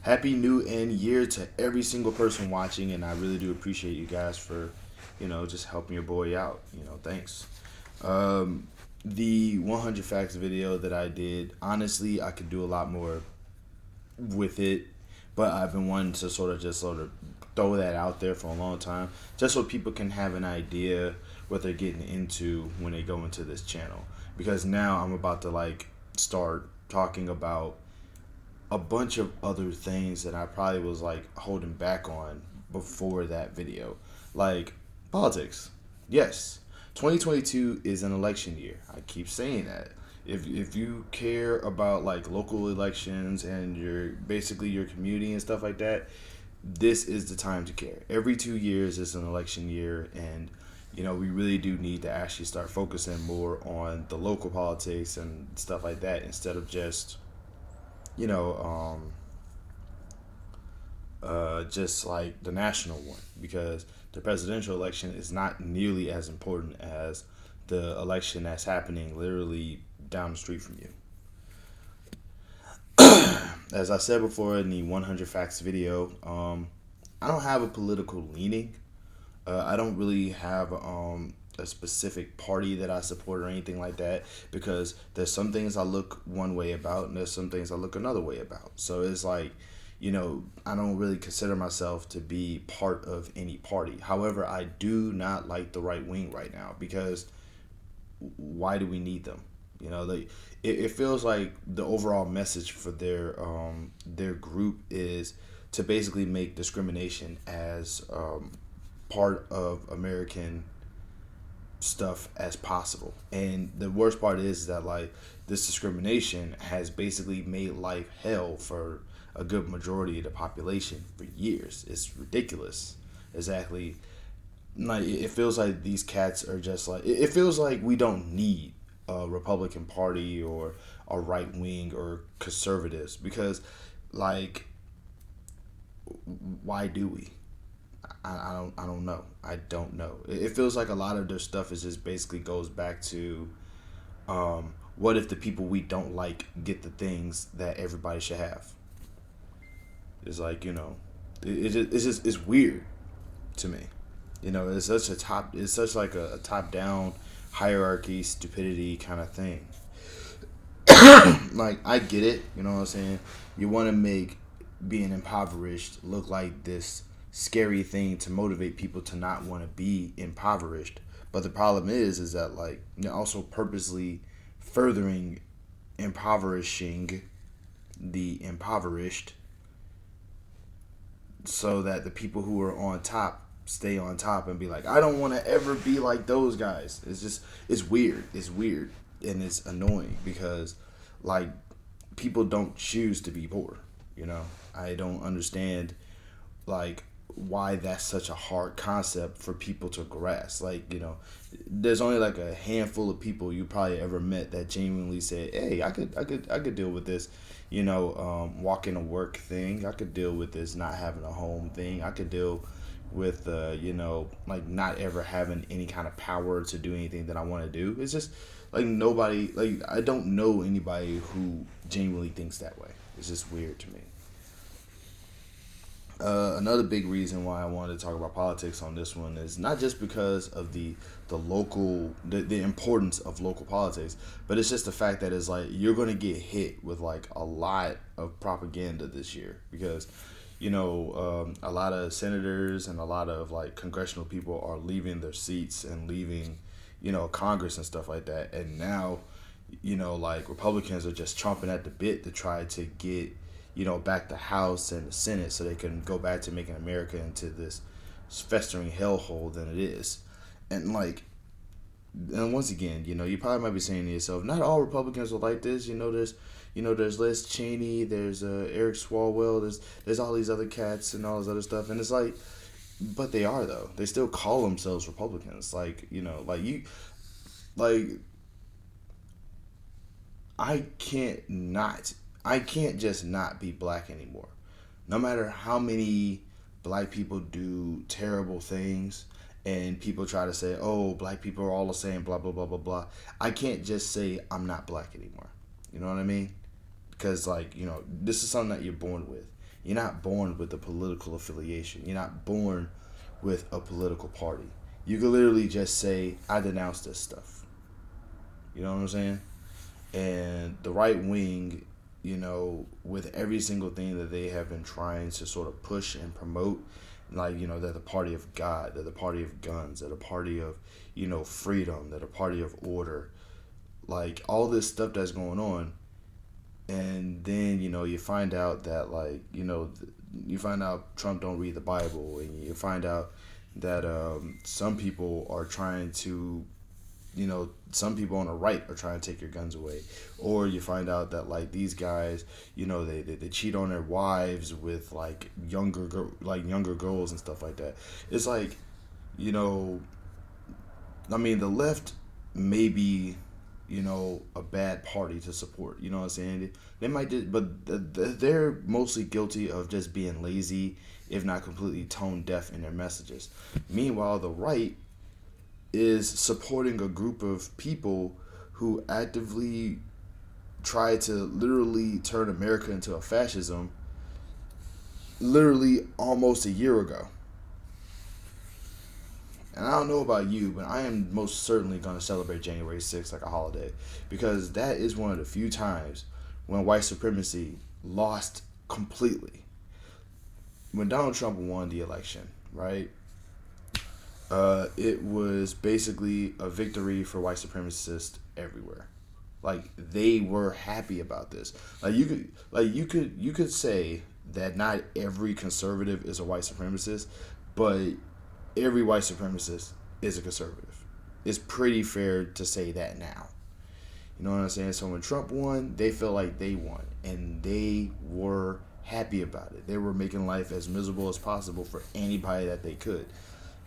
Happy New End Year to every single person watching, and I really do appreciate you guys for, just helping your boy out. Thanks. Um, the 100 facts video that I did, honestly, I could do a lot more with it, but I've been wanting to sort of throw that out there for a long time, just so people can have an idea what they're getting into when they go into this channel. Because now I'm about to start talking about a bunch of other things that I probably was holding back on before that video. Like politics. Yes. 2022 is an election year. I keep saying that. If you care about local elections and your community and stuff like that, this is the time to care. Every 2 years is an election year, and we really do need to actually start focusing more on the local politics and stuff like that instead of just you know, just like the national one, because the presidential election is not nearly as important as the election that's happening literally down the street from you. As I said before in the 100 Facts video, I don't have a political leaning. I don't really have a specific party that I support or anything like that, because there's some things I look one way about and there's some things I look another way about. So it's I don't really consider myself to be part of any party. However, I do not like the right wing right now, because why do we need them? It feels like the overall message for their group is to basically make discrimination as part of American stuff as possible. And the worst part is that this discrimination has basically made life hell for a good majority of the population for years. It's ridiculous. Exactly. It feels like these cats are just it feels like we don't need a Republican Party or a right wing or conservatives, because like why do we? I don't know. I don't know. It feels like a lot of their stuff is just basically goes back to what if the people we don't like get the things that everybody should have? It's it's weird to me. It's such like a top down hierarchy stupidity kind of thing. I get it, you know what I'm saying? You want to make being impoverished look like this scary thing to motivate people to not want to be impoverished. But the problem is that you're also purposely furthering impoverishing the impoverished, so that the people who are on top stay on top and be like, I don't want to ever be like those guys. It's weird. It's weird and it's annoying, because like people don't choose to be poor. I don't understand like why that's such a hard concept for people to grasp. There's only a handful of people you probably ever met that genuinely said, hey, I could deal with this, walking to work thing. I could deal with this not having a home thing. I could deal with not ever having any kind of power to do anything that I want to do. It's just nobody, I don't know anybody who genuinely thinks that way. It's just weird to me. Another big reason why I wanted to talk about politics on this one is not just because of the importance of local politics, but it's just the fact that it's you're going to get hit with a lot of propaganda this year, because a lot of senators and a lot of congressional people are leaving their seats and leaving Congress and stuff like that, and now Republicans are just chomping at the bit to try to get back the House and the Senate, so they can go back to making America into this festering hellhole than it is. And and once again, you probably might be saying to yourself, not all Republicans are like this. There's Liz Cheney, there's Eric Swalwell, there's all these other cats and all this other stuff, and it's but they are, though. They still call themselves Republicans. I can't just not be black anymore. No matter how many black people do terrible things and people try to say, oh, black people are all the same, blah, blah, blah, blah, blah. I can't just say I'm not black anymore. You know what I mean? Because, this is something that you're born with. You're not born with a political affiliation. You're not born with a political party. You can literally just say, I denounce this stuff. You know what I'm saying? And the right wing, with every single thing that they have been trying to sort of push and promote, like, they're the party of God, they're the party of guns, they're the party of, freedom, they're the party of order, like all this stuff that's going on. And then, you find out that, like, you find out Trump don't read the Bible, and you find out that some people are trying to, some people on the right are trying to take your guns away. Or you find out that, like, these guys, they cheat on their wives with, like, younger girls and stuff like that. It's like, I mean, the left may be, a bad party to support. You know what I'm saying? They might, but they're mostly guilty of just being lazy, if not completely tone deaf in their messages. Meanwhile, the right is supporting a group of people who actively try to literally turn America into a fascism literally almost a year ago. And I don't know about you, but I am most certainly going to celebrate January 6th like a holiday, because that is one of the few times when white supremacy lost completely. When Donald Trump won the election, right? It was basically a victory for white supremacists everywhere. Like, they were happy about this. You could say that not every conservative is a white supremacist, but every white supremacist is a conservative. It's pretty fair to say that now. You know what I'm saying? So when Trump won, they felt like they won, and they were happy about it. They were making life as miserable as possible for anybody that they could.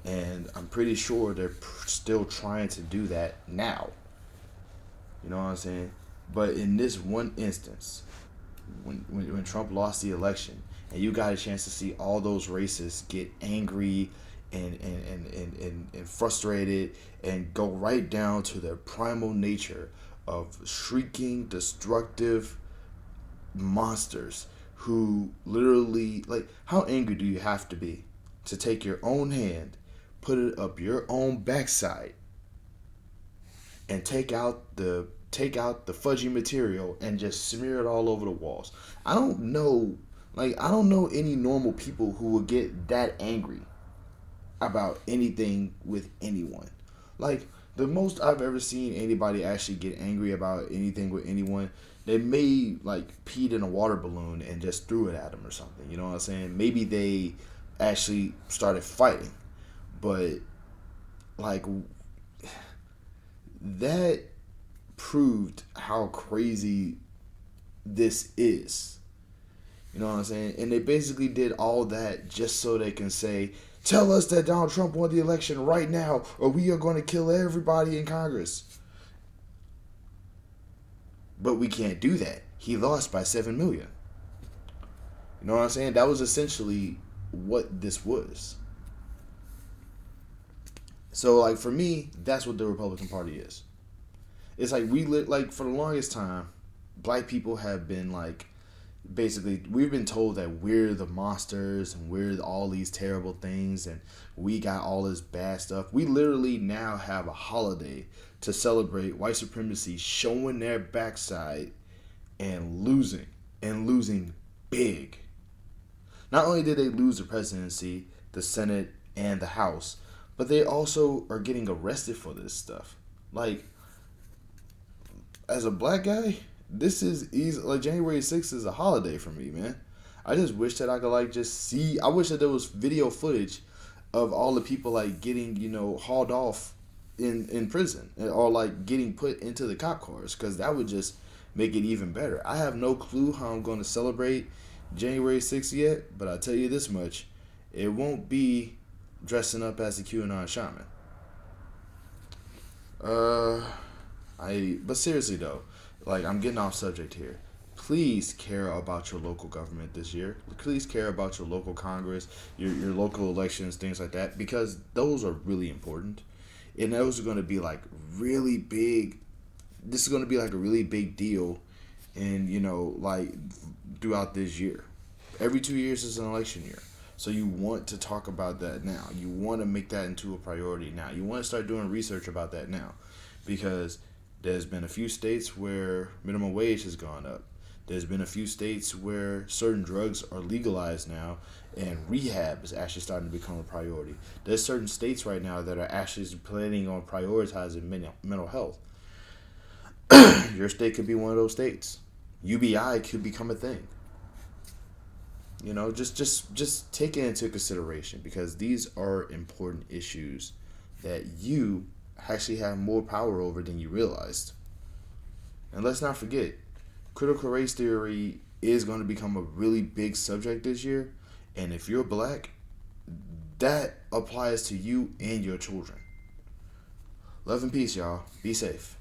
And I'm pretty sure they're still trying to do that now. You know what I'm saying? But in this one instance, when Trump lost the election, and you got a chance to see all those racists get angry and frustrated and go right down to their primal nature of shrieking, destructive monsters who literally, like, how angry do you have to be to take your own hand, put it up your own backside, and take out the fudgy material and just smear it all over the walls? I don't know any normal people who would get that angry about anything with anyone. Like, the most I've ever seen anybody actually get angry about anything with anyone, they may, like, peed in a water balloon and just threw it at them or something. You know what I'm saying? Maybe they actually started fighting. But, like, that proved how crazy this is. You know what I'm saying? And they basically did all that just so they can say, tell us that Donald Trump won the election right now, or we are going to kill everybody in Congress. But we can't do that. He lost by 7 million. You know what I'm saying? That was essentially what this was. So, like, for me, that's what the Republican Party is. It's like, for the longest time, black people have been, like, basically, we've been told that we're the monsters and we're all these terrible things and we got all this bad stuff. We literally now have a holiday to celebrate white supremacy showing their backside and losing big. Not only did they lose the presidency, the Senate, and the House, but they also are getting arrested for this stuff. Like, as a black guy, this is easy. Like, January 6th is a holiday for me, man. I just wish that I could, like, just see. I wish that there was video footage of all the people, like, getting, hauled off in prison, or, like, getting put into the cop cars, because that would just make it even better. I have no clue how I'm going to celebrate January 6th yet, but I'll tell you this much: it won't be dressing up as a QAnon shaman. But seriously though, like, I'm getting off subject here. Please care about your local government this year. Please care about your local Congress, your local elections, things like that, because those are really important. And those are going to be, like, really big. This is going to be, like, a really big deal, and, like, throughout this year. Every 2 years is an election year. So you want to talk about that now. You want to make that into a priority now. You want to start doing research about that now. Because there's been a few states where minimum wage has gone up. There's been a few states where certain drugs are legalized now, and rehab is actually starting to become a priority. There's certain states right now that are actually planning on prioritizing mental health. Your state could be one of those states. UBI could become a thing. Just take it into consideration, because these are important issues that you actually have more power over than you realized. And let's not forget, critical race theory is going to become a really big subject this year. And if you're black, that applies to you and your children. Love and peace, y'all. Be safe.